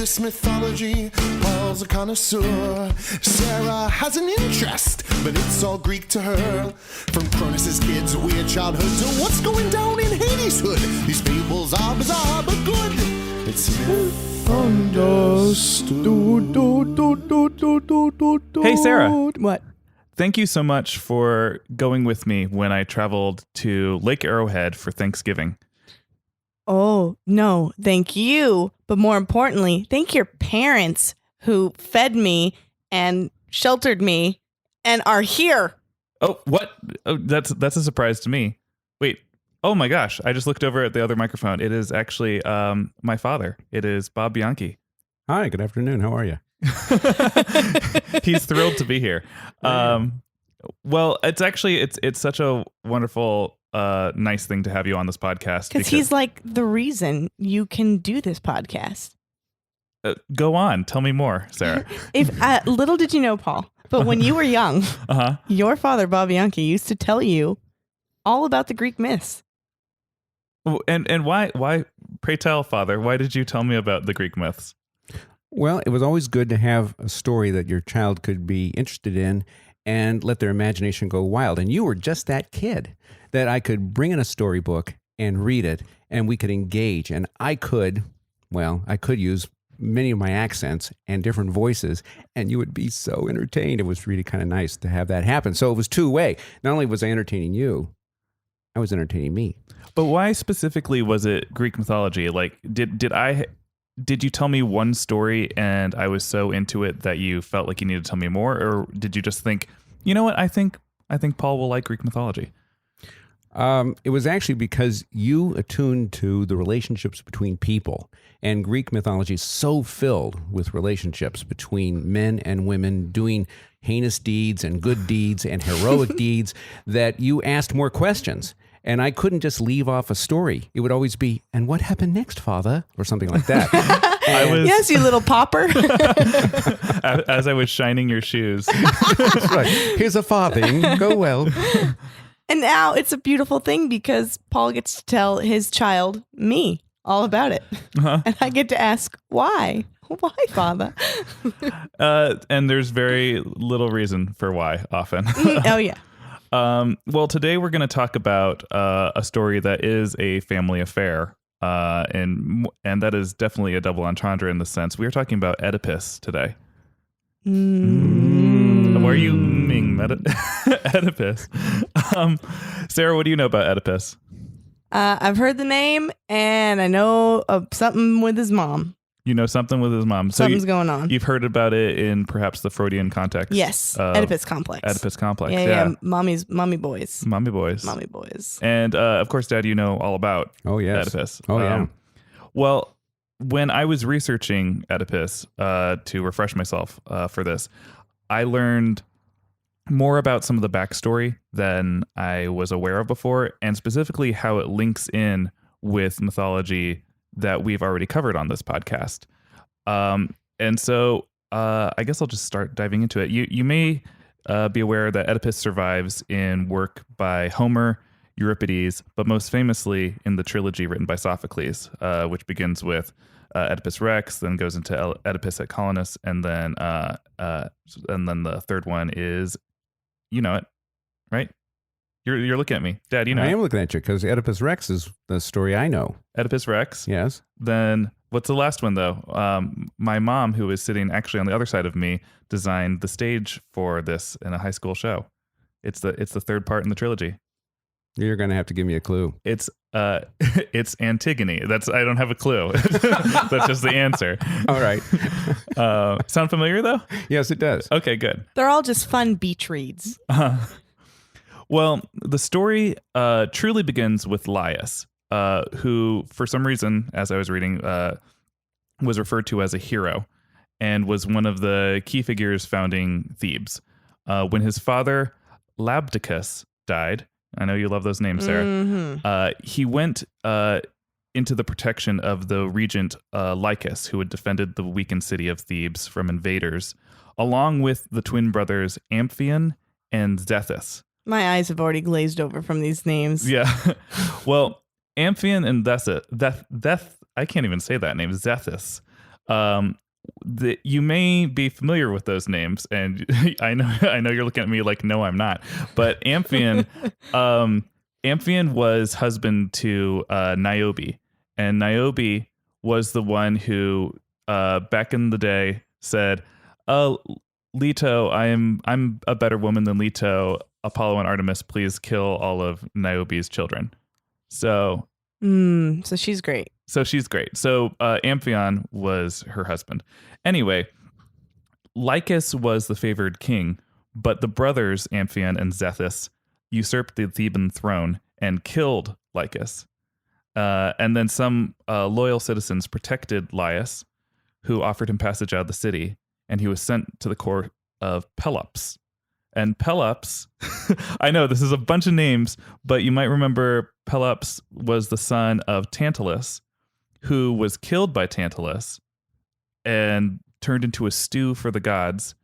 this mythology, Paul's a connoisseur. Sarah has an interest, but it's all Greek to her. From Cronus's kids' weird childhood to what's going down in Hades' hood. These fables are bizarre but good. It's myth understood. Hey, Sarah. What? Thank you so much for going with me when I traveled to Lake Arrowhead for Thanksgiving. Oh, no, thank you. But more importantly, thank your parents who fed me and sheltered me and are here. Oh, what? Oh, that's a surprise to me. Wait. Oh my gosh. I just looked over at the other microphone. It is actually my father. It is Bob Bianchi. Hi, good afternoon. How are you? He's thrilled to be here. Well, it's such a wonderful nice thing to have you on this podcast. Because he's like the reason you can do this podcast. Go on. Tell me more, Sarah. If little did you know, Paul, but when you were young, your father, Bob Bianchi, used to tell you all about the Greek myths. And why, pray tell, Father, why did you tell me about the Greek myths? Well, it was always good to have a story that your child could be interested in and let their imagination go wild. And you were just that kid that I could bring in a storybook and read it, and we could engage. And I could use many of my accents and different voices, and you would be so entertained. It was really kind of nice to have that happen. So it was two-way. Not only was I entertaining you, I was entertaining me. But why specifically was it Greek mythology? Like, did you tell me one story and I was so into it that you felt like you needed to tell me more? Or did you just think, you know what, I think Paul will like Greek mythology? It was actually because you attuned to the relationships between people, and Greek mythology is so filled with relationships between men and women doing heinous deeds and good deeds and heroic deeds that you asked more questions. And I couldn't just leave off a story. It would always be, and what happened next, Father? Or something like that. Yes, you little pauper. As I was shining your shoes. That's right. Here's a farthing. Go well. And now it's a beautiful thing because Paul gets to tell his child, me, all about it. And I get to ask, why? Why, Father? And there's very little reason for why often. Oh, yeah. Well, today we're going to talk about a story that is a family affair. And that is definitely a double entendre in the sense. We are talking about Oedipus today. Why are you Oedipus? Sarah, what do you know about Oedipus? I've heard the name and I know of something with his mom. You know something with his mom. Something's going on. You've heard about it in perhaps the Freudian context. Yes. Oedipus complex. Oedipus complex. Yeah. Mommy boys. Mommy boys. Mommy boys. And of course, Dad, you know all about Oedipus. Oh, yeah. Well, when I was researching Oedipus to refresh myself for this, I learned more about some of the backstory than I was aware of before, and specifically how it links in with mythology that we've already covered on this podcast. And so I guess I'll just start diving into it. You may be aware that Oedipus survives in work by Homer, Euripides, but most famously in the trilogy written by Sophocles, which begins with Oedipus Rex, then goes into Oedipus at Colonus, and then the third one is, you know it, right? You're looking at me, Dad. You know, I am looking at you because Oedipus Rex is the story I know. Oedipus Rex. Yes. Then what's the last one though? My mom, who is sitting actually on the other side of me, designed the stage for this in a high school show. It's the third part in the trilogy. You're going to have to give me a clue. It's Antigone. I don't have a clue. That's just the answer. All right. Sound familiar though? Yes, it does. Okay, good. They're all just fun beach reads. Well, the story truly begins with Laius, who, for some reason, as I was reading, was referred to as a hero and was one of the key figures founding Thebes. When his father, Labdacus, died, I know you love those names, Sarah, he went into the protection of the regent Lycus, who had defended the weakened city of Thebes from invaders, along with the twin brothers Amphion and Zethus. My eyes have already glazed over from these names. Yeah. Well, Amphion and I can't even say that name, Zethus, You may be familiar with those names, and I know you're looking at me like, no, I'm not. But Amphion, Amphion was husband to Niobe, and Niobe was the one who, back in the day, said, "Oh, Leto, I'm a better woman than Leto. Apollo and Artemis, please kill all of Niobe's children." So she's great. So Amphion was her husband. Anyway, Lycus was the favored king, but the brothers Amphion and Zethus usurped the Theban throne and killed Lycus. And then some loyal citizens protected Laius, who offered him passage out of the city, and he was sent to the court of Pelops. And Pelops, I know this is a bunch of names, but you might remember Pelops was the son of Tantalus, who was killed by Tantalus and turned into a stew for the gods.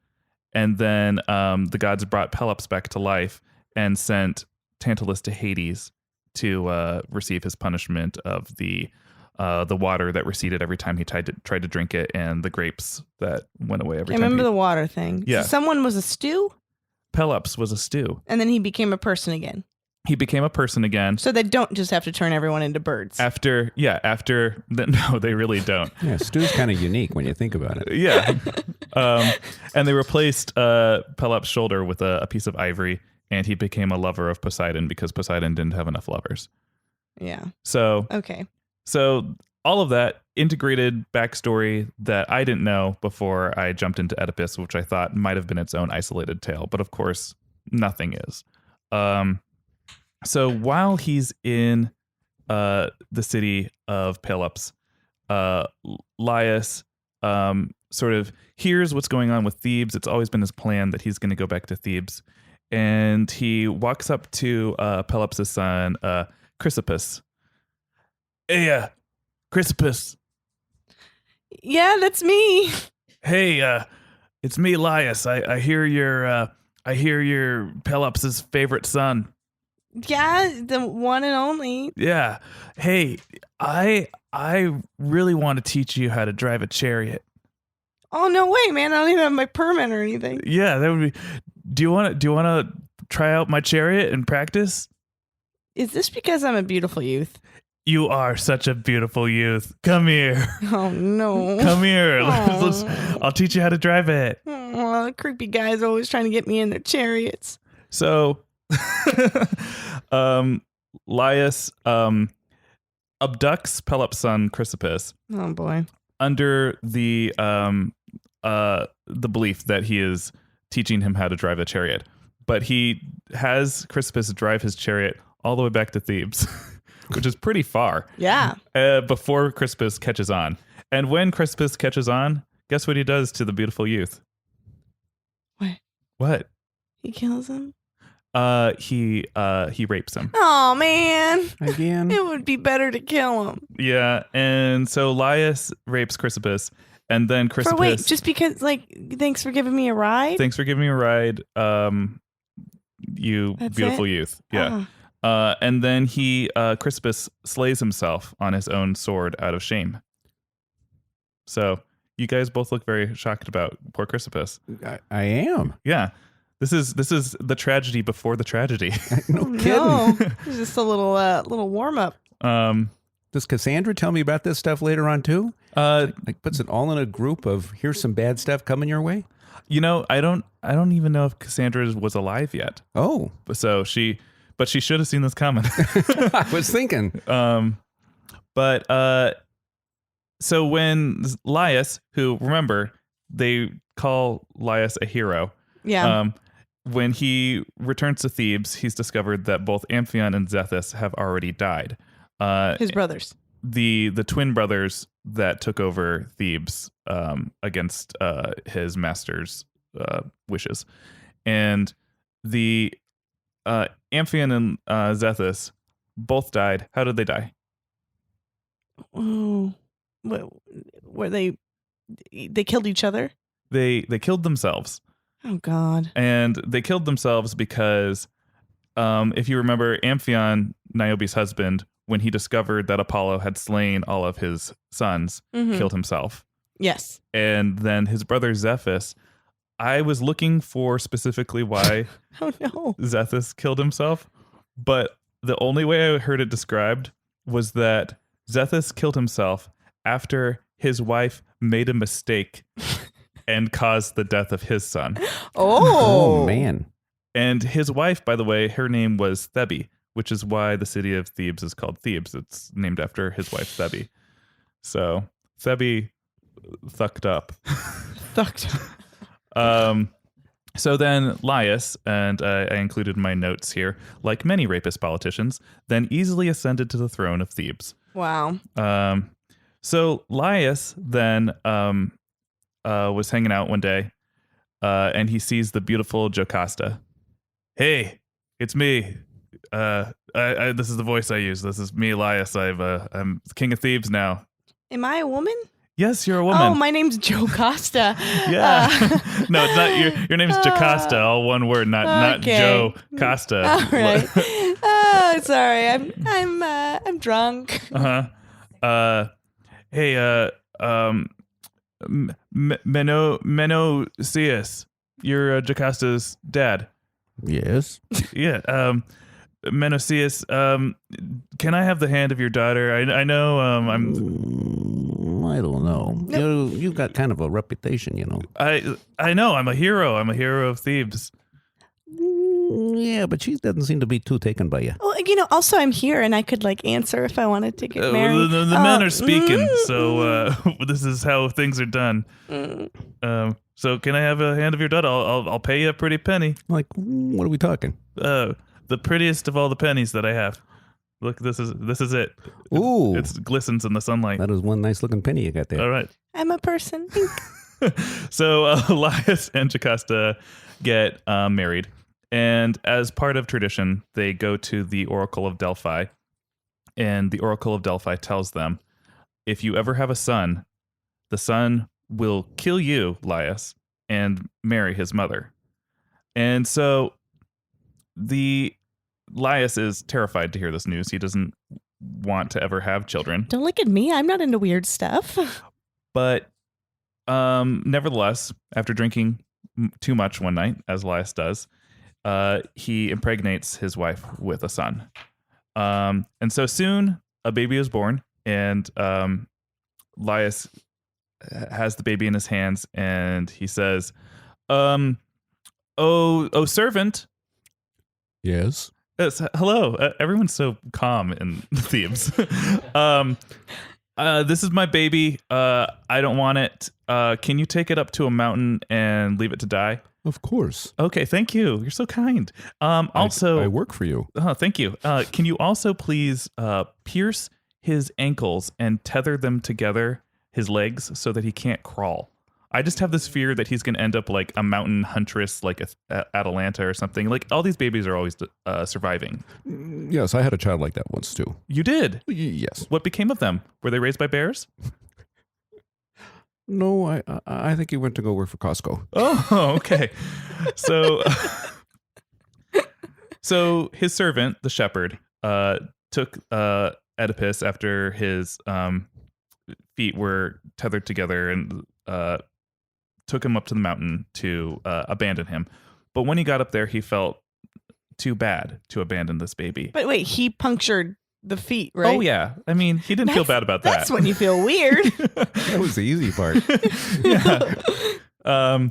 And then the gods brought Pelops back to life and sent Tantalus to Hades to receive his punishment of the water that receded every time he tried to drink it, and the grapes that went away every time. I remember the water thing. Yeah. So someone was a stew? Pelops was a stew. And then he became a person again. He became a person again. So they don't just have to turn everyone into birds. After no, they really don't. Yeah, stew's kind of unique when you think about it. Yeah. And they replaced Pelops' shoulder with a piece of ivory, and he became a lover of Poseidon because Poseidon didn't have enough lovers. Yeah. So Okay. So all of that integrated backstory that I didn't know before I jumped into Oedipus, which I thought might have been its own isolated tale, but of course nothing is. So while he's in the city of Pelops, Laius sort of hears what's going on with Thebes. It's always been his plan that he's going to go back to Thebes, and he walks up to Pelops' son, Chrysippus. Hey, Chrysippus. Yeah, that's me. Hey, it's me, Laius. I hear you're Pelops' favorite son. Yeah, the one and only. Yeah. Hey, I really want to teach you how to drive a chariot. Oh, no way, man. I don't even have my permit or anything. Yeah, that would be. Do you want to try out my chariot and practice? Is this because I'm a beautiful youth? You are such a beautiful youth. Come here. Oh, no. Come here. Oh. I'll teach you how to drive it. Oh, the creepy guys are always trying to get me in their chariots. So, Laius abducts Pelops' son Chrysippus Oh, boy. under the belief that he is teaching him how to drive a chariot. But he has Chrysippus drive his chariot all the way back to Thebes, which is pretty far. Yeah. Before Chrysippus catches on. And when Chrysippus catches on, guess what he does to the beautiful youth? What? He kills him? He rapes him. Oh, man. Again? It would be better to kill him. Yeah, and so Laius rapes Chrysippus, and then Chrysippus... Wait, just because, thanks for giving me a ride? Thanks for giving me a ride, you That's beautiful it? youth. Yeah. And then Chrysippus slays himself on his own sword out of shame. So you guys both look very shocked about poor Chrysippus. I am. Yeah. This is the tragedy before the tragedy. No Oh, kidding. no. It's just a little warm up. Does Cassandra tell me about this stuff later on too? Puts it all in a group of here's some bad stuff coming your way. You know, I don't even know if Cassandra was alive yet. Oh, So she should have seen this coming. I was thinking. So when Laius, who remember they call Laius a hero, Yeah. when he returns to Thebes, he's discovered that both Amphion and Zethus have already died. His brothers. The twin brothers that took over Thebes against his master's wishes, and the Amphion and Zethus both died. How did they die? Oh. Were they killed each other? They killed themselves. Oh, God. And they killed themselves because, if you remember, Amphion, Niobe's husband, when he discovered that Apollo had slain all of his sons, killed himself. Yes. And then his brother Zephus. I was looking for specifically why Oh no. Zethus killed himself, but the only way I heard it described was that Zethus killed himself after his wife made a mistake and caused the death of his son. Oh. Oh, man. And his wife, by the way, her name was Thebe, which is why the city of Thebes is called Thebes. It's named after his wife Thebe. So Thebe thucked up. So then Laius, and I included in my notes here, like many rapist politicians, then easily ascended to the throne of Thebes. Wow. So Laius then was hanging out one day, and he sees the beautiful Jocasta. Hey, it's me. This is the voice I use. This is me, Laius. I'm king of Thebes now. Am I a woman? Yes, you're a woman. Oh, my name's Jocasta. Yeah. No, it's not your name's Jocasta, all one word, not Okay. Joe Costa. All right. Oh, sorry. I'm drunk. Hey, Menocius, you're Jocasta's dad. Yes. Yeah. Menocius, can I have the hand of your daughter? I know I don't know. You've got kind of a reputation, you know. I know I'm a hero. I'm a hero of Thebes. Yeah, but she doesn't seem to be too taken by you. Well, also I'm here and I could answer if I wanted to get married. The men are speaking, so this is how things are done. So can I have a hand of your daughter? I'll pay you a pretty penny. Like, what are we talking? The prettiest of all the pennies that I have. Look, this is it. Ooh. It glistens in the sunlight. That is one nice looking penny you got there. All right. I'm a person. So Laius and Jocasta get married. And as part of tradition, they go to the Oracle of Delphi. And the Oracle of Delphi tells them, if you ever have a son, the son will kill you, Laius, and marry his mother. And so the Laius is terrified to hear this news. He doesn't want to ever have children. Don't look at me. I'm not into weird stuff. But nevertheless, after drinking too much one night, as Laius does, he impregnates his wife with a son. And so soon a baby is born, and Laius has the baby in his hands, and he says, oh, servant. Yes. Yes, hello. Everyone's so calm in Thebes. This is my baby. I don't want it. Can you take it up to a mountain and leave it to die? Of course. Okay, thank you. You're so kind. Also, I work for you. thank you. Can you also please pierce his ankles and tether them together, his legs, so that he can't crawl? I just have this fear that he's going to end up like a mountain huntress, like Atalanta or something. Like all these babies are always surviving. Yes, I had a child like that once too. You did? Yes. What became of them? Were they raised by bears? No, I think he went to go work for Costco. Oh, okay. So his servant, the shepherd, took Oedipus after his feet were tethered together and took him up to the mountain to abandon him. But when he got up there, he felt too bad to abandon this baby. But wait, he punctured the feet, right? Oh, yeah. I mean, he didn't feel bad about that. That's when you feel weird. That was the easy part. Yeah.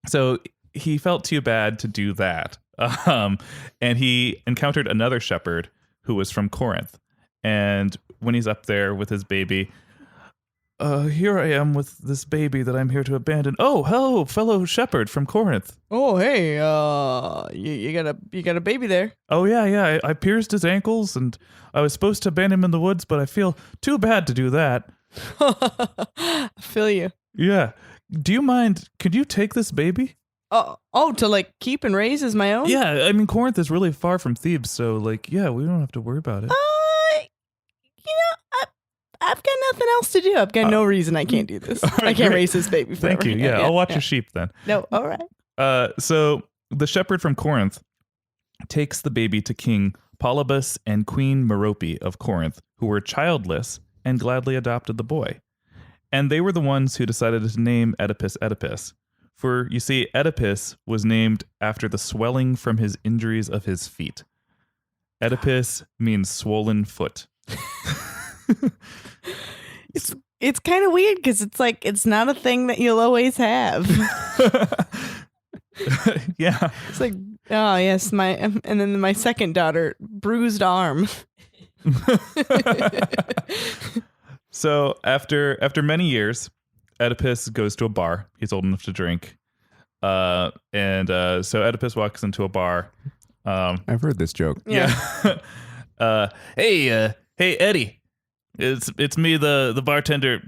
So he felt too bad to do that. And he encountered another shepherd who was from Corinth. And when he's up there with his baby, here I am with this baby that I'm here to abandon. Oh, hello, fellow shepherd from Corinth. Oh, hey, you got a baby there. Oh, yeah. I pierced his ankles, and I was supposed to abandon him in the woods, but I feel too bad to do that. I feel you. Yeah. Do you mind? Could you take this baby? Oh, to keep and raise as my own? Yeah, I mean, Corinth is really far from Thebes, so we don't have to worry about it. I've got nothing else to do. I've got no reason I can't do this. right, I can't great. raise this baby forever. Thank you. Yeah, I'll watch your sheep then. No, all right. So the shepherd from Corinth takes the baby to King Polybus and Queen Merope of Corinth, who were childless and gladly adopted the boy. And they were the ones who decided to name Oedipus Oedipus. For, you see, Oedipus was named after the swelling from his injuries of his feet. Oedipus means swollen foot. It's kind of weird because it's like it's not a thing that you'll always have. Yeah. It's like, oh yes, and then my second daughter, bruised arm. So after many years, Oedipus goes to a bar. He's old enough to drink. So Oedipus walks into a bar. I've heard this joke. Yeah. Hey Eddie. It's me, the bartender,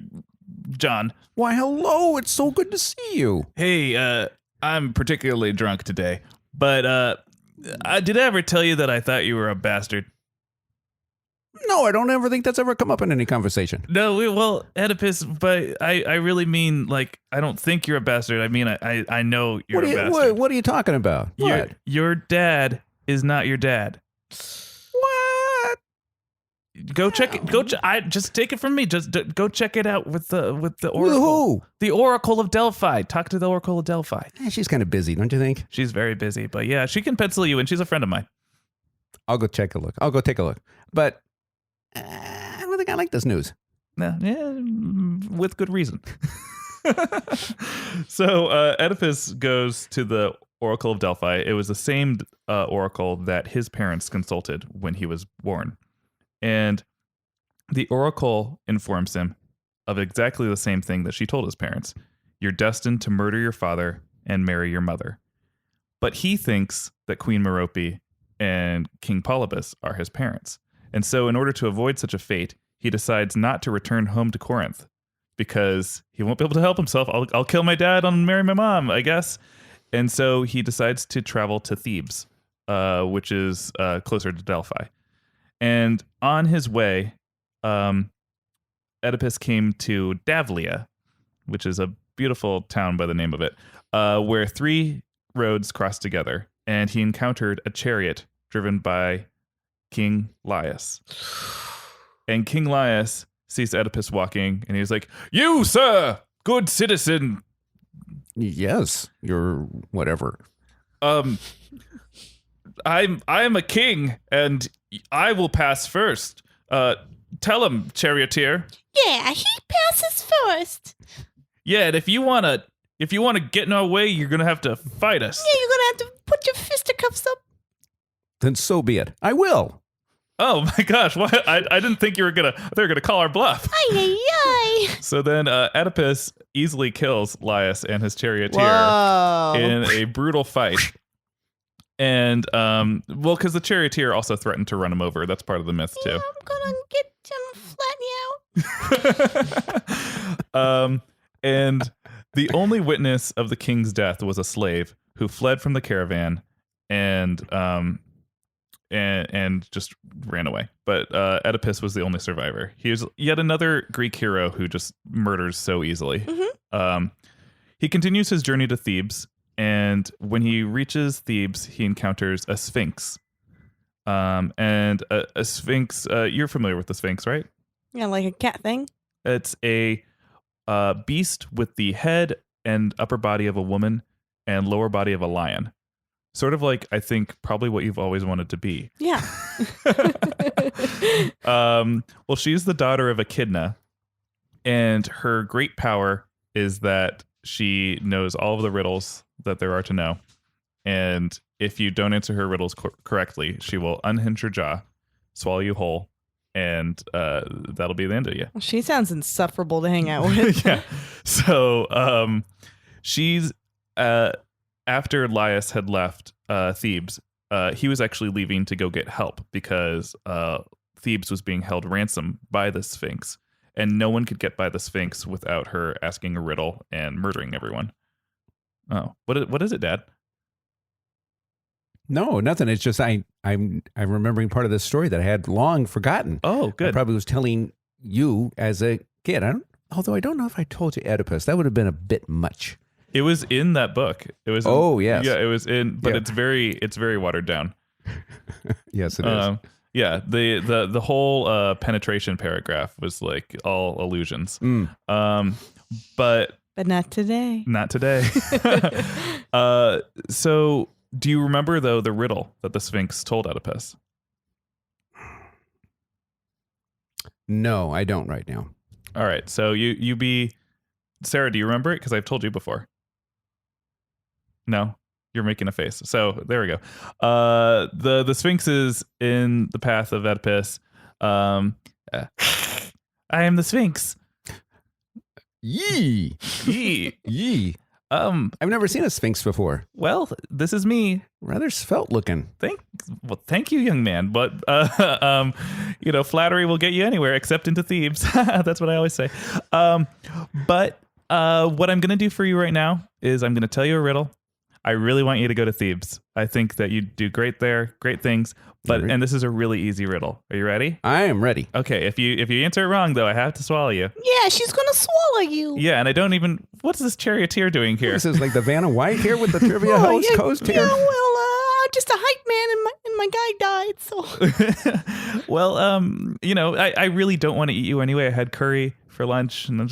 John. Why, hello. It's so good to see you. Hey, I'm particularly drunk today, but did I ever tell you that I thought you were a bastard? No, I don't ever think that's ever come up in any conversation. No, well, Oedipus, but I really mean, like, I don't think you're a bastard. I mean, I know you're a bastard. What are you talking about? Your dad is not your dad. What? Go check it. I just take it from me. Just go check it out with the oracle. With who? The Oracle of Delphi. Talk to the Oracle of Delphi. She's kind of busy, don't you think? She's very busy, but yeah, she can pencil you in. She's a friend of mine. I'll go take a look. But I don't think I like this news. Yeah, with good reason. So Oedipus goes to the Oracle of Delphi. It was the same oracle that his parents consulted when he was born. And the oracle informs him of exactly the same thing that she told his parents. You're destined to murder your father and marry your mother. But he thinks that Queen Merope and King Polybus are his parents. And so in order to avoid such a fate, he decides not to return home to Corinth because he won't be able to help himself. I'll kill my dad and marry my mom, I guess. And so he decides to travel to Thebes, which is closer to Delphi. And on his way, Oedipus came to Davlia, which is a beautiful town by the name of it, where 3 roads crossed together. And he encountered a chariot driven by King Laius. And King Laius sees Oedipus walking, and he's like, "You, sir, good citizen." Yes, you're whatever. I am a king, and I will pass first. Tell him, charioteer. Yeah, he passes first. Yeah, and if you wanna get in our way, you're gonna have to fight us. Yeah, you're gonna have to put your fisticuffs up. Then so be it. I will. Oh my gosh! Why? I didn't think you were gonna. They were gonna call our bluff. Ay. So then, Oedipus easily kills Laius and his charioteer Whoa. in a brutal fight. And because the charioteer also threatened to run him over. That's part of the myth too. Yeah, I'm gonna get him, flatten you out. And the only witness of the king's death was a slave who fled from the caravan and just ran away. But Oedipus was the only survivor. He was yet another Greek hero who just murders so easily. Mm-hmm. He continues his journey to Thebes, and when he reaches Thebes, he encounters a sphinx. And a sphinx, you're familiar with the sphinx, right? Yeah, like a cat thing. It's a beast with the head and upper body of a woman and lower body of a lion. Sort of like, I think, probably what you've always wanted to be. Yeah. Well, she's the daughter of Echidna, and her great power is that she knows all of the riddles that there are to know. And if you don't answer her riddles correctly, she will unhinge her jaw, swallow you whole, and that'll be the end of you. She sounds insufferable to hang out with. Yeah. So she's... after Laius had left Thebes, he was actually leaving to go get help because Thebes was being held ransom by the Sphinx, and no one could get by the Sphinx without her asking a riddle and murdering everyone. Oh, what is it, Dad? No, nothing. It's just I'm remembering part of this story that I had long forgotten. Oh, good. I probably was telling you as a kid. Although I don't know if I told you Oedipus. That would have been a bit much. It was in that book. It was. Oh, yes. Yeah, it was in, but Yeah. it's very watered down. Yes, it is. Yeah, the whole penetration paragraph was like all illusions. But not today. not today. So do you remember though the riddle that the Sphinx told Oedipus? No, I don't right now. All right, so you be Sarah. Do you remember it? Because I've told you before. No, you're making a face. So there we go. The Sphinx is in the path of Oedipus. I am the Sphinx. Yee. Yee. Yee. I've never seen a Sphinx before. Well, this is me. Rather svelte looking. Thank you, young man. But flattery will get you anywhere except into Thebes. That's what I always say. But what I'm gonna do for you right now is I'm gonna tell you a riddle. I really want you to go to Thebes. I think that you do great there, great things. And this is a really easy riddle. Are you ready? I am ready. Okay. If you answer it wrong, though, I have to swallow you. Yeah, she's gonna swallow you. Yeah, and I don't even. What's this charioteer doing here? This is like the Vanna White here with the trivia host here. Yeah, well, I'm just a hype man, and my guy died. So. Well, I really don't want to eat you anyway. I had curry for lunch, and I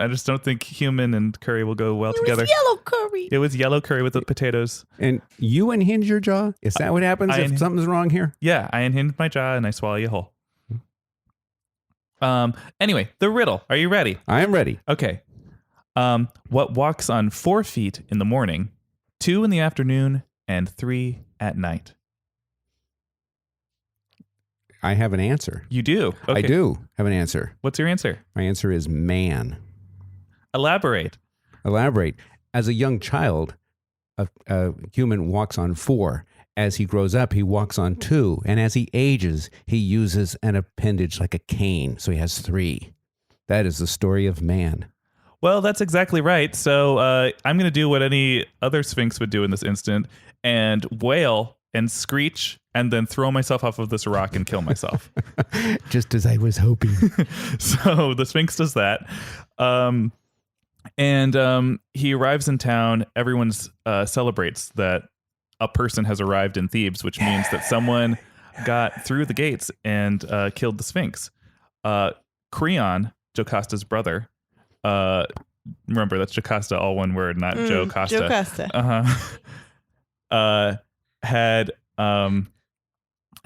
just don't think human and curry will go well together. It was yellow curry. It was yellow curry with the potatoes. And you unhinge your jaw? Is that what happens if something's wrong here? Yeah, I unhinge my jaw and I swallow you whole. Anyway, the riddle. Are you ready? I am ready. Okay. What walks on 4 feet in the morning, 2 in the afternoon, and 3 at night? I have an answer. You do? Okay. I do have an answer. What's your answer? My answer is man. Elaborate. As a young child, a human walks on 4. As he grows up, he walks on 2. And as he ages, he uses an appendage like a cane. So he has 3. That is the story of man. Well, that's exactly right. So I'm going to do what any other Sphinx would do in this instant and wail and screech and then throw myself off of this rock and kill myself. Just as I was hoping. So the Sphinx does that. And he arrives in town. Everyone celebrates that a person has arrived in Thebes, which means that someone got through the gates and killed the Sphinx. Creon, Jocasta's brother, remember that's Jocasta, all one word, not Joe Costa. Joe Costa.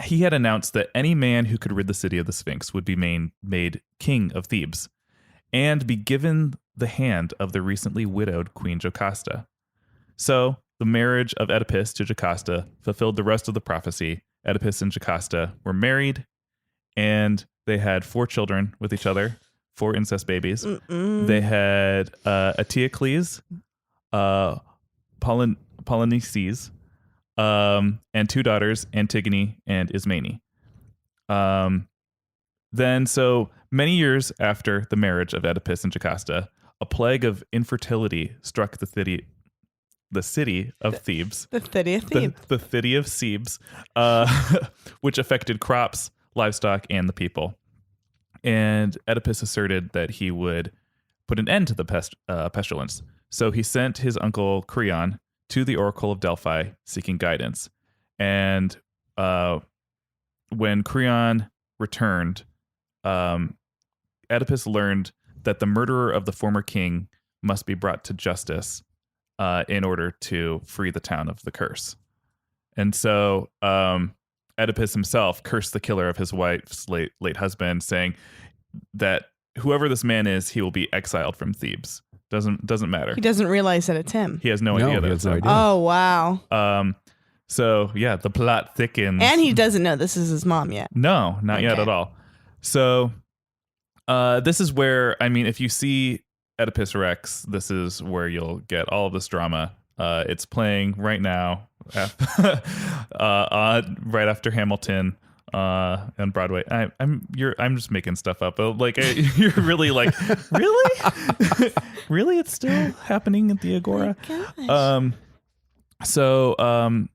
He had announced that any man who could rid the city of the Sphinx would be made king of Thebes and be given the hand of the recently widowed Queen Jocasta. So the marriage of Oedipus to Jocasta fulfilled the rest of the prophecy. Oedipus and Jocasta were married, and they had 4 children with each other, 4 incest babies. They had Eteocles, Polynices, and 2 daughters, Antigone and Ismene. Then, so many years after the marriage of Oedipus and Jocasta, a plague of infertility struck the city of Thebes. The city of Thebes. The city of Thebes, which affected crops, livestock, and the people. And Oedipus asserted that he would put an end to the pestilence. So he sent his uncle Creon to the Oracle of Delphi seeking guidance. And when Creon returned, Oedipus learned that the murderer of the former king must be brought to justice in order to free the town of the curse. And so Oedipus himself cursed the killer of his wife's late husband, saying that whoever this man is, he will be exiled from Thebes. Doesn't matter. He doesn't realize that it's him. He has no idea that it's him. Oh, wow. So yeah, the plot thickens. And he doesn't know this is his mom yet. No, not yet at all. So this is where, I mean, if you see Oedipus Rex, this is where you'll get all of this drama. It's playing right now, right after Hamilton on Broadway. I'm just making stuff up. Like you're really like, really, really, it's still happening at the Agora. Oh So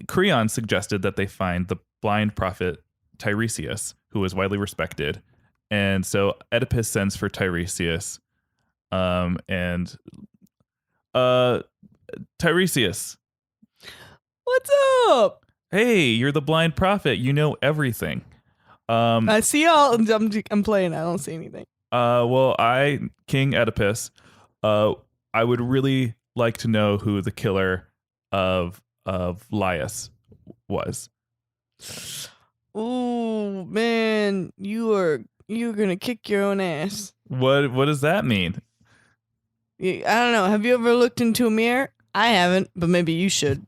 Creon suggested that they find the blind prophet Tiresias, who was widely respected. And so Oedipus sends for Tiresias. And Tiresias. What's up? Hey, you're the blind prophet. You know everything. I see y'all. I'm playing. I don't see anything. Well, King Oedipus, I would really like to know who the killer of Laius was. Ooh, man, you're gonna kick your own ass. What does that mean? I don't know. Have you ever looked into a mirror? I haven't, but maybe you should.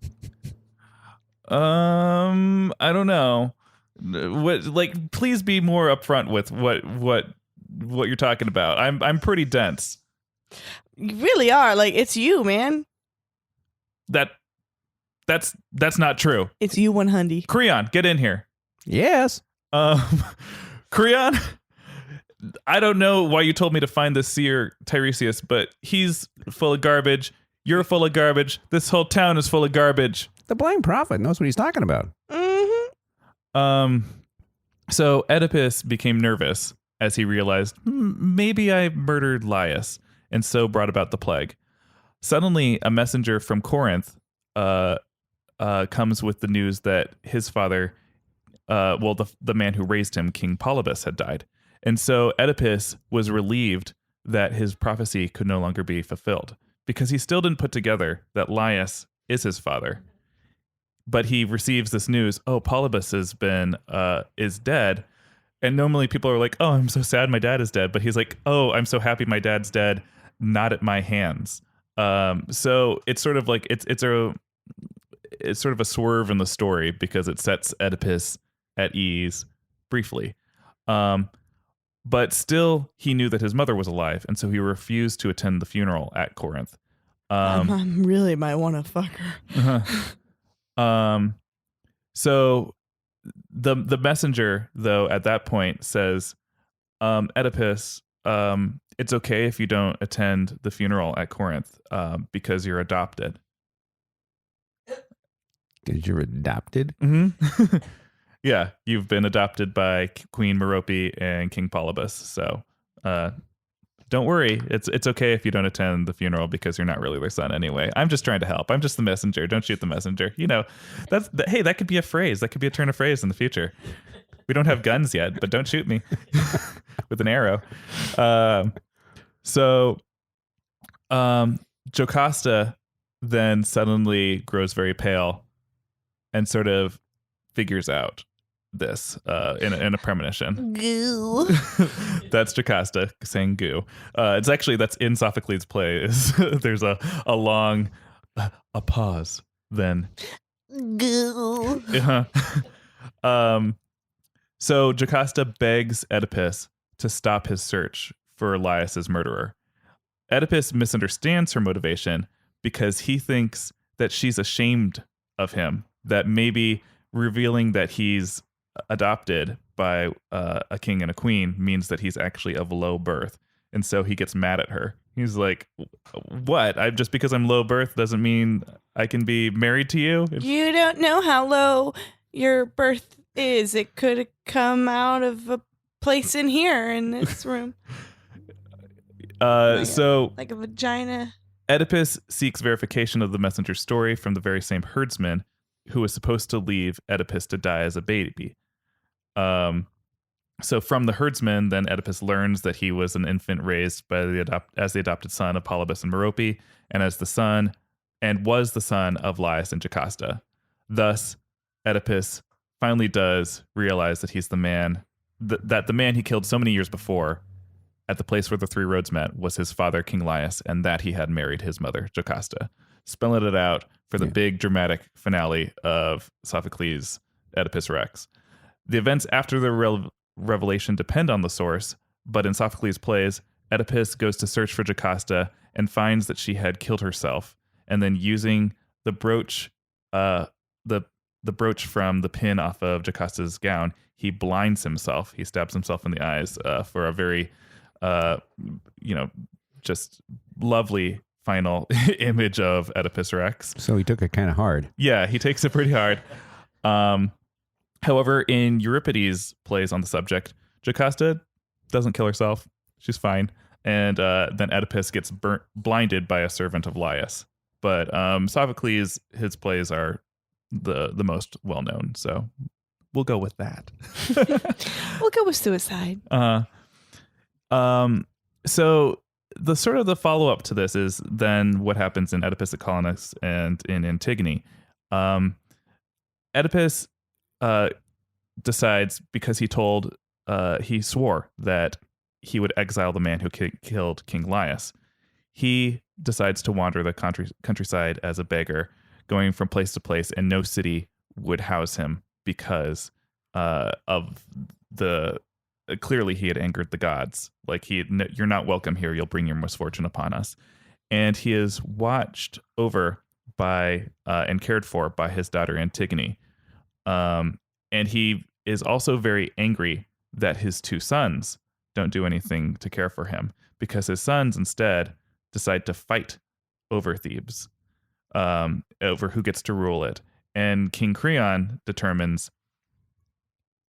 I don't know. What, like, please be more upfront with what you're talking about. I'm pretty dense. You really are. Like, it's you, man. That's not true. It's you, 100. Creon, get in here. Yes. Creon, I don't know why you told me to find this seer Tiresias, but he's full of garbage. You're full of garbage. This whole town is full of garbage. The blind prophet knows what he's talking about. Mm-hmm. So Oedipus became nervous as he realized, maybe I murdered Laius, and so brought about the plague. Suddenly, a messenger from Corinth comes with the news that his father, the man who raised him, King Polybus, had died. And so Oedipus was relieved that his prophecy could no longer be fulfilled, because he still didn't put together that Laius is his father. But he receives this news, Polybus is dead. And normally people are like, I'm so sad my dad is dead. But he's like, I'm so happy my dad's dead, not at my hands. So it's sort of like it's sort of a swerve in the story, because it sets Oedipus at ease briefly. But still, he knew that his mother was alive, and so he refused to attend the funeral at Corinth. I really might want to fuck her. So the messenger, though, at that point says, Oedipus, it's okay if you don't attend the funeral at Corinth, because you're adopted. Because you're adopted? Mm-hmm. Yeah, you've been adopted by Queen Merope and King Polybus. So don't worry. It's okay if you don't attend the funeral, because you're not really their son anyway. I'm just trying to help. I'm just the messenger. Don't shoot the messenger. You know, hey, that could be a phrase. That could be a turn of phrase in the future. We don't have guns yet, but don't shoot me with an arrow. So Jocasta then suddenly grows very pale and sort of figures out this in a premonition. Goo. That's Jocasta saying goo. That's in Sophocles' play. There's a long a pause, then Goo. So Jocasta begs Oedipus to stop his search for Laius's murderer. Oedipus misunderstands her motivation, because he thinks that she's ashamed of him, that maybe revealing that he's adopted by a king and a queen means that he's actually of low birth. And so he gets mad at her. He's like, what? Just because I'm low birth doesn't mean I can be married to you? You don't know how low your birth is. It could come out of a place in here, in this room. Like a vagina. Oedipus seeks verification of the messenger's story from the very same herdsman who was supposed to leave Oedipus to die as a baby. So from the herdsman, then Oedipus learns that he was an infant raised by as the adopted son of Polybus and Merope, and was the son of Laius and Jocasta. Thus, Oedipus finally does realize that he's the man, that the man he killed so many years before at the place where the three roads met was his father, King Laius, and that he had married his mother, Jocasta. Spelling it out for the big dramatic finale of Sophocles' Oedipus Rex. The events after the revelation depend on the source, but in Sophocles' plays, Oedipus goes to search for Jocasta and finds that she had killed herself, and then using the brooch, the brooch from the pin off of Jocasta's gown, he blinds himself. He stabs himself in the eyes for a very, just lovely final image of Oedipus Rex. So he took it kind of hard. Yeah, he takes it pretty hard. However, in Euripides' plays on the subject, Jocasta doesn't kill herself. She's fine. And then Oedipus gets blinded by a servant of Laius. But Sophocles, his plays are the most well known. So we'll go with that. We'll go with suicide. So the sort of the follow up to this is then what happens in Oedipus at Colonus and in Antigone. Oedipus decides, because he swore that he would exile the man who killed King Laius. He decides to wander the countryside as a beggar, going from place to place, and no city would house him because of the clearly he had angered the gods. Like, you're not welcome here. You'll bring your misfortune upon us. And he is watched over by and cared for by his daughter Antigone. And he is also very angry that his two sons don't do anything to care for him, because his sons instead decide to fight over Thebes, over who gets to rule it. And King Creon determines,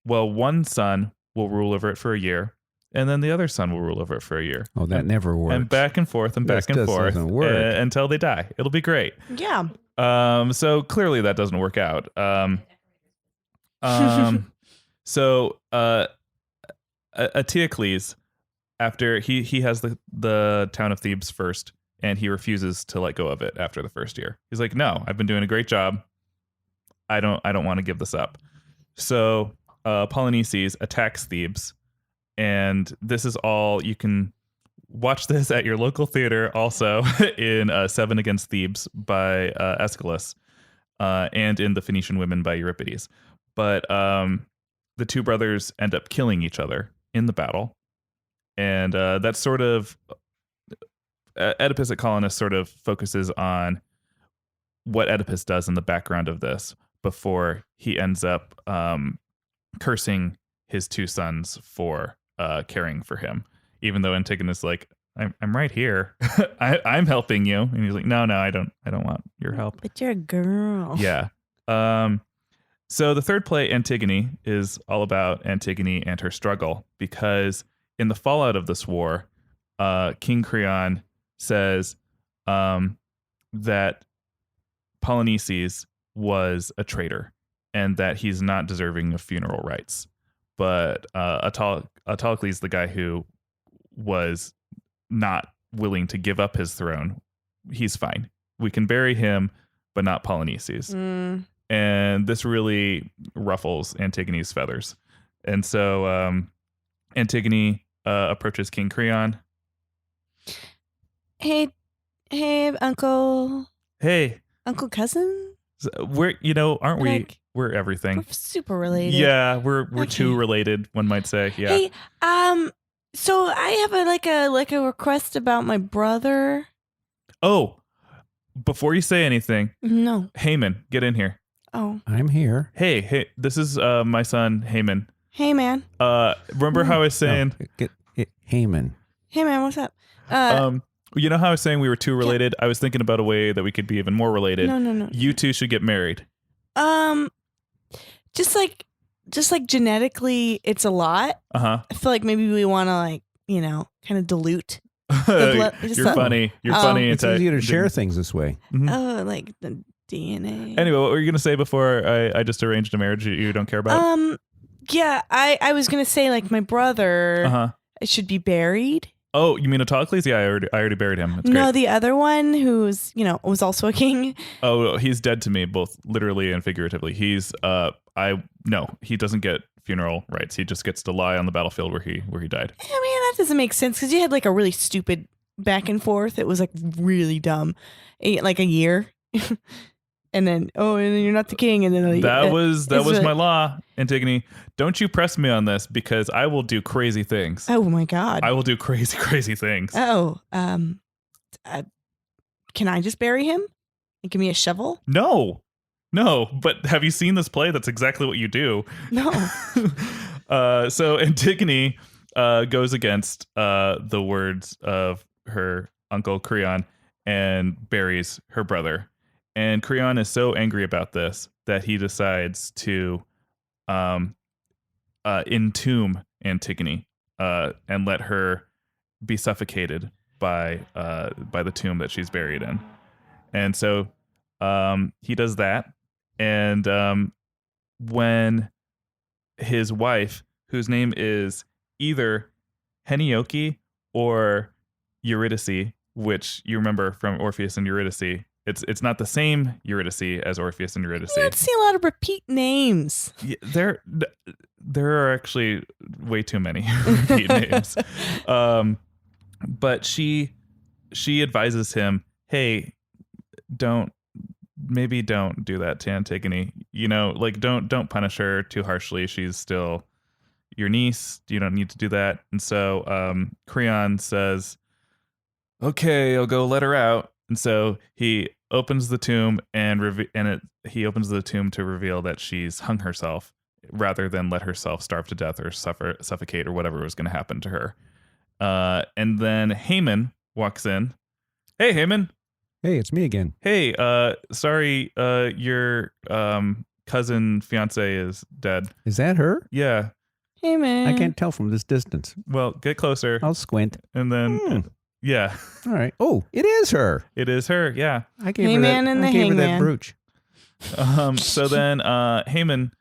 well, one son will rule over it for a year, and then the other son will rule over it for a year. Oh, that never works. And back and forth and back and forth until they die. It'll be great. Yeah. So clearly that doesn't work out. So Eteocles, after he has the town of Thebes first, and he refuses to let go of it after the first year. He's like, no, I've been doing a great job. I don't want to give this up. So Polynices attacks Thebes, and this is all, you can watch this at your local theater also in Seven Against Thebes by Aeschylus, and in The Phoenician Women by Euripides. But the two brothers end up killing each other in the battle. And that's sort of, Oedipus at Colonus sort of focuses on what Oedipus does in the background of this before he ends up cursing his two sons for caring for him, even though Antigonus like, I'm right here. I'm helping you. And he's like, no, I don't want your help. But you're a girl. Yeah. So the third play, Antigone, is all about Antigone and her struggle, because in the fallout of this war, King Creon says that Polynices was a traitor and that he's not deserving of funeral rites. But Autolycus, the guy who was not willing to give up his throne, he's fine. We can bury him, but not Polynices. And this really ruffles Antigone's feathers. And so Antigone approaches King Creon. Hey, uncle. Hey. Uncle cousin? We're, aren't we? Like, we're everything. We're super related. Yeah, we're Okay. too related, one might say. Yeah. Hey, so I have a request about my brother. Oh, before you say anything, No. Heyman, get in here. Oh. I'm here. Hey, this is my son, Heyman. Hey, man. Remember how I was saying? No, Haman. Hey, man, what's up? You know how I was saying we were too related? I was thinking about a way that we could be even more related. No. You two should get married. Just like genetically, it's a lot. Uh-huh. I feel like maybe we want to kind of dilute. blood- You're funny. You're funny. It's easier to share things this way. Mhm. Oh, like the DNA. Anyway, what were you going to say before I just arranged a marriage you don't care about? Yeah, I was gonna say, like, my brother Uh-huh. should be buried. Oh, you mean Autolycus? Yeah, I already buried him. That's No, great. the other one who's was also a king. Oh, he's dead to me, both literally and figuratively. He's he doesn't get funeral rites. He just gets to lie on the battlefield where he died. I mean, that doesn't make sense because you had like a really stupid back and forth. It was like really dumb, like a year, and then you're not the king, and then That was really- my law, Antigone. Don't you press me on this, because I will do crazy things. Oh my god! I will do crazy things. Oh, can I just bury him? And give me a shovel? No, but have you seen this play? That's exactly what you do. No. So Antigone goes against the words of her uncle Creon and buries her brother. And Creon is so angry about this that he decides to entomb Antigone and let her be suffocated by the tomb that she's buried in. And so he does that, And when his wife, whose name is either Henioke or Eurydice, which you remember from Orpheus and Eurydice, it's not the same Eurydice as Orpheus and Eurydice. You don't see a lot of repeat names. Yeah, there are actually way too many repeat names. But she advises him, hey, don't do that to Antigone. Like don't punish her too harshly. She's still your niece. You don't need to do that. And so Creon says, okay, I'll go let her out. And so he opens the tomb he opens the tomb to reveal that she's hung herself rather than let herself starve to death or suffocate or whatever was going to happen to her. And then Haman walks in. Hey, Haman. Hey, it's me again. Hey, sorry, your cousin fiance is dead. Is that her? Yeah. Hey, man. I can't tell from this distance. Well, get closer. I'll squint. And then, yeah. All right. Oh, it is her. It is her. Yeah. I gave Hangman her that, and the I gave her that hangman. brooch. So then Haman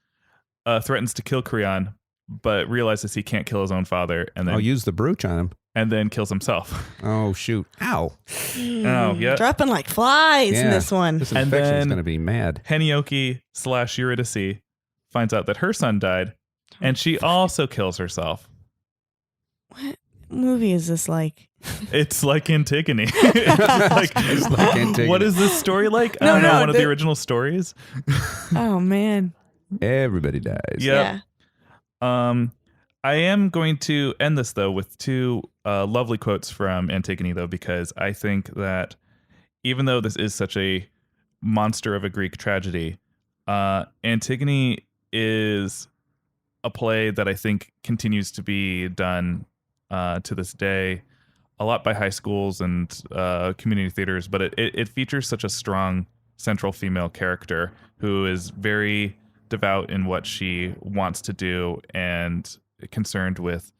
threatens to kill Creon, but realizes he can't kill his own father, and I'll use the brooch on him. then kills himself. Oh, shoot. Ow. Oh, yeah. Dropping like flies in Yeah. this one. This And infection's then- going to be mad. Henioke / Eurydice finds out that her son died, and she also kills herself. What movie is this like? It's like Antigone. It's like Antigone. What is this story like? I No, don't know. no, One of the original stories. Oh, man. Everybody dies. Yeah. I am going to end this though with two lovely quotes from Antigone, though, because I think that even though this is such a monster of a Greek tragedy, Antigone is a play that I think continues to be done to this day, a lot by high schools and community theaters, but it features such a strong central female character who is very devout in what she wants to do and concerned with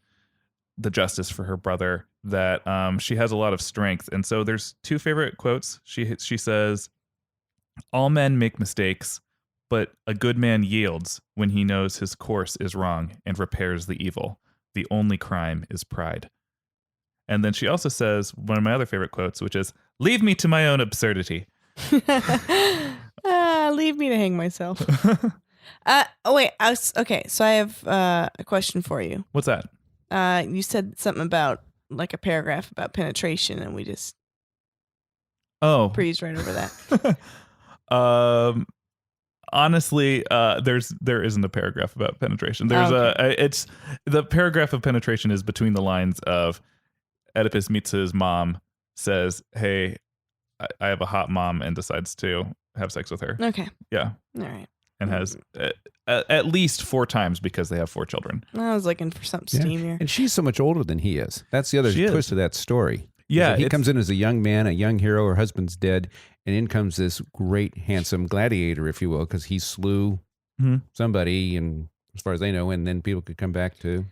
the justice for her brother, that she has a lot of strength. And so there's two favorite quotes. She says, all men make mistakes, but a good man yields when he knows his course is wrong and repairs the evil. The only crime is pride. And then she also says one of my other favorite quotes, which is, leave me to my own absurdity. Leave me to hang myself. Wait. Okay, so I have a question for you. What's that? You said something about like a paragraph about penetration, and we just breezed right over that. Honestly, there isn't a paragraph about penetration. There's it's the paragraph of penetration is between the lines of Oedipus meets his mom, says, hey, I have a hot mom, and decides to have sex with her. Okay. Yeah. All right. And has at least 4 times because they have 4 children. I was looking for something Yeah. steamier. And she's so much older than he is. That's the other She is. twist of that story. Yeah, He it's- comes in as a young man, a young hero. Her husband's dead. And in comes this great, handsome gladiator, if you will, because he slew Mhm. somebody, and as far as they know, and then people could come back to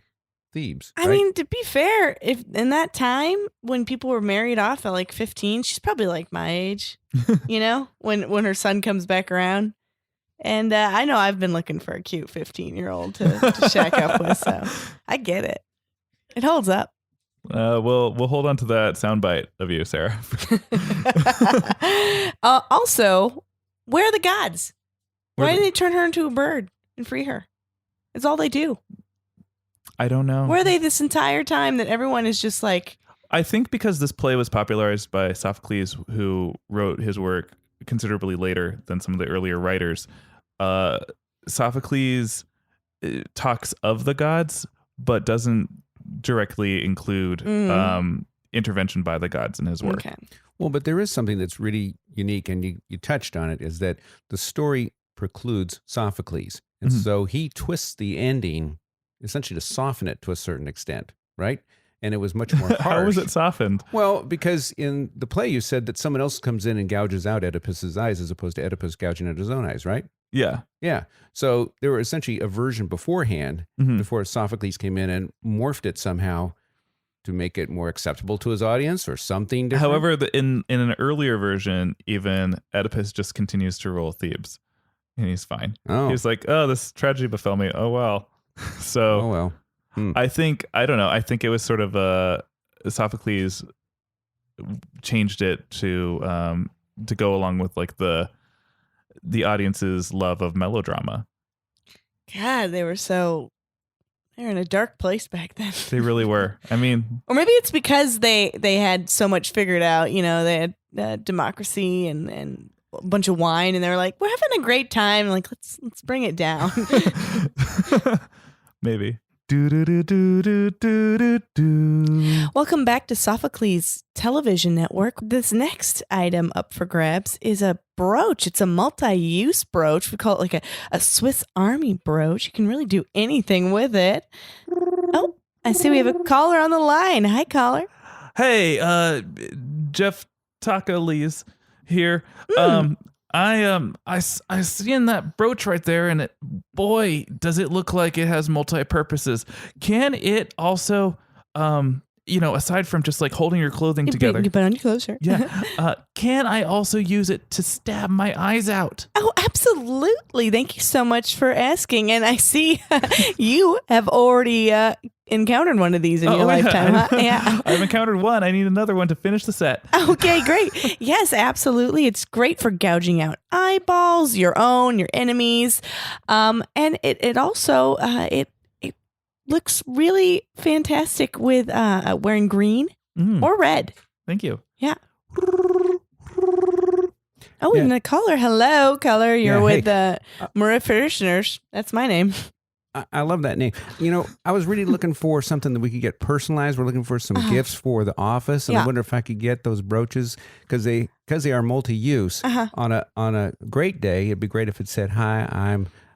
Thebes. I right? mean, to be fair, if in that time when people were married off at like 15, she's probably like my age, when her son comes back around. And I know I've been looking for a cute 15-year-old to shack up with, so I get it. It holds up. We'll hold on to that soundbite of you, Sarah. Also, where are the gods? Where Why the- did they turn her into a bird and free her? It's all they do. I don't know. Where are they this entire time that everyone is just like, I think because this play was popularized by Sophocles, who wrote his work considerably later than some of the earlier writers. Sophocles talks of the gods, but doesn't directly include intervention by the gods in his work. okay. Well, but there is something that's really unique, and you touched on it, is that the story precludes Sophocles. And Mhm. so he twists the ending essentially to soften it to a certain extent, right? And it was much more harsh. How was it softened? Well, because in the play you said that someone else comes in and gouges out Oedipus's eyes as opposed to Oedipus gouging out his own eyes, right? Yeah. Yeah. So there were essentially a version beforehand, Mhm. before Sophocles came in and morphed it somehow to make it more acceptable to his audience or something different. However, in an earlier version, even Oedipus just continues to rule Thebes. and he's fine. Oh. He's like, oh, this tragedy befell me. Oh, well. So Oh, well. I think it was sort of Sophocles changed it to go along with like the audience's love of melodrama. God, they were in a dark place back then. They really were. I mean, Or maybe it's because they had so much figured out. You know, they had democracy and a bunch of wine, and they were like, "We're having a great time. Like, let's bring it down." maybe. Do, do, do, do, do, do, do. Welcome back to Sophocles Television Network. This next item up for grabs is a brooch. It's a multi-use brooch. We call it like a Swiss Army brooch. You can really do anything with it. Oh, I see we have a caller on the line. Hi, caller. Hey, Jeff Takalis here. I seen that brooch right there, and boy, does it look like it has multi-purposes. Can it also, aside from just like holding your clothing together, You put on your clothes, sure. yeah, can I also use it to stab my eyes out? Oh, absolutely. Thank you so much for asking. And I see you have already encountered one of these in your lifetime, huh? Yeah. I've encountered one. I need another one to finish the set. Okay, great. Yes, absolutely. It's great for gouging out eyeballs, your own, your enemies. And it also it looks really fantastic with wearing green or red. Thank you. Yeah. Oh, and a caller. Hello, caller. You're with Maria Fishners. That's my name. I love that name. You know, I was really looking for something that we could get personalized. We're looking for some gifts for the office, and I wonder if I could get those brooches because they are multi-use. On a great day, it'd be great if it said, "Hi,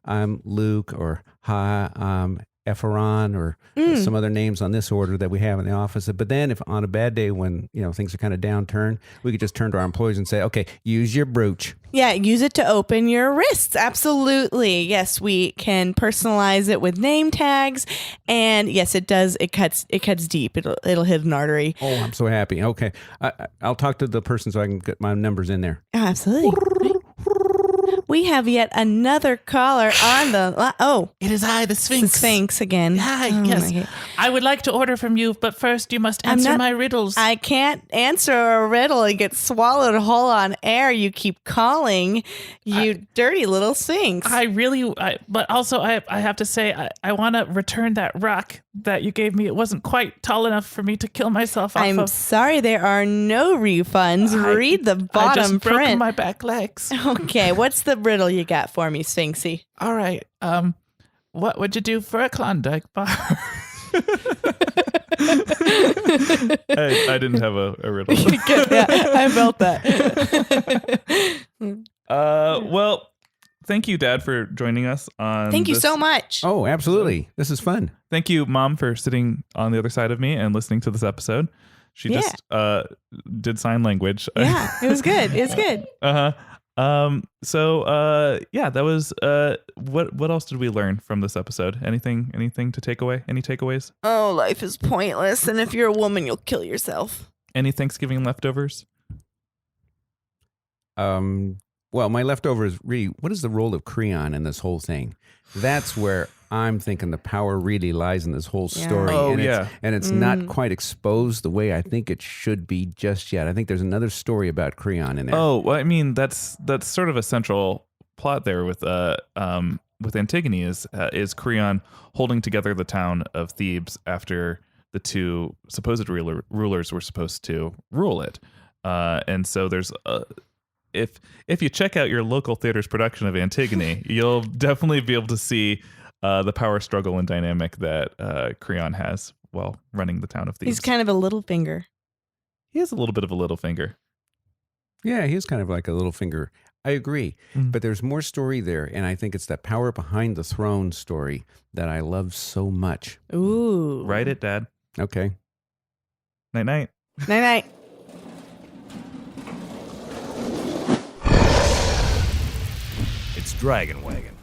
I'm Luke," or "Hi, I'm Efferon," or some other names on this order that we have in the office. But then, if on a bad day when things are kind of downturned, we could just turn to our employees and say, "Okay, use your brooch." Yeah, use it to open your wrists. Absolutely. Yes, we can personalize it with name tags, and yes, it does. It cuts deep. It'll hit an artery. Oh, I'm so happy. Okay, I'll talk to the person so I can get my numbers in there. Oh, absolutely. We have yet another caller on the. Oh, it is I, the Sphinx. The Sphinx again. Hi, yes. I would like to order from you, but first you must answer my riddles. I can't answer a riddle and get swallowed whole on air. You keep calling, you dirty little Sphinx. But also I have to say, I want to return that rock that you gave me. It wasn't quite tall enough for me to kill myself off of. I'm sorry, there are no refunds. Read the bottom I just print. broke my back legs. Okay, what's the riddle you got for me, Sphinxy? All right. What would you do for a Klondike bar? I didn't have a riddle. Yeah, I felt that. Well, thank you, Dad, for joining us on. Thank you so much. Oh, absolutely. This is fun. Thank you, Mom, for sitting on the other side of me and listening to this episode. She just did sign language. Yeah, it was good. It was good. That was what else did we learn from this episode? Anything to take away? Any takeaways? Oh, life is pointless, and if you're a woman, you'll kill yourself. Any Thanksgiving leftovers? Well, my leftover is really, what is the role of Creon in this whole thing? That's where I'm thinking the power really lies in this whole story. Oh, and it's not quite exposed the way I think it should be just yet. I think there's another story about Creon in there. Oh, well, I mean, that's sort of a central plot there with Antigone is Creon holding together the town of Thebes after the two supposed rulers were supposed to rule it. And so there's if you check out your local theater's production of Antigone, you'll definitely be able to see the power struggle and dynamic that Creon has while running the town of Thebes. He's kind of a little finger. He has a little bit of a little finger. Yeah, he is kind of like a little finger. I agree. But there's more story there, and I think it's that power behind the throne story that I love so much. Ooh. Write it, Dad. Okay. Night-night. Night-night. It's Dragon Wagon.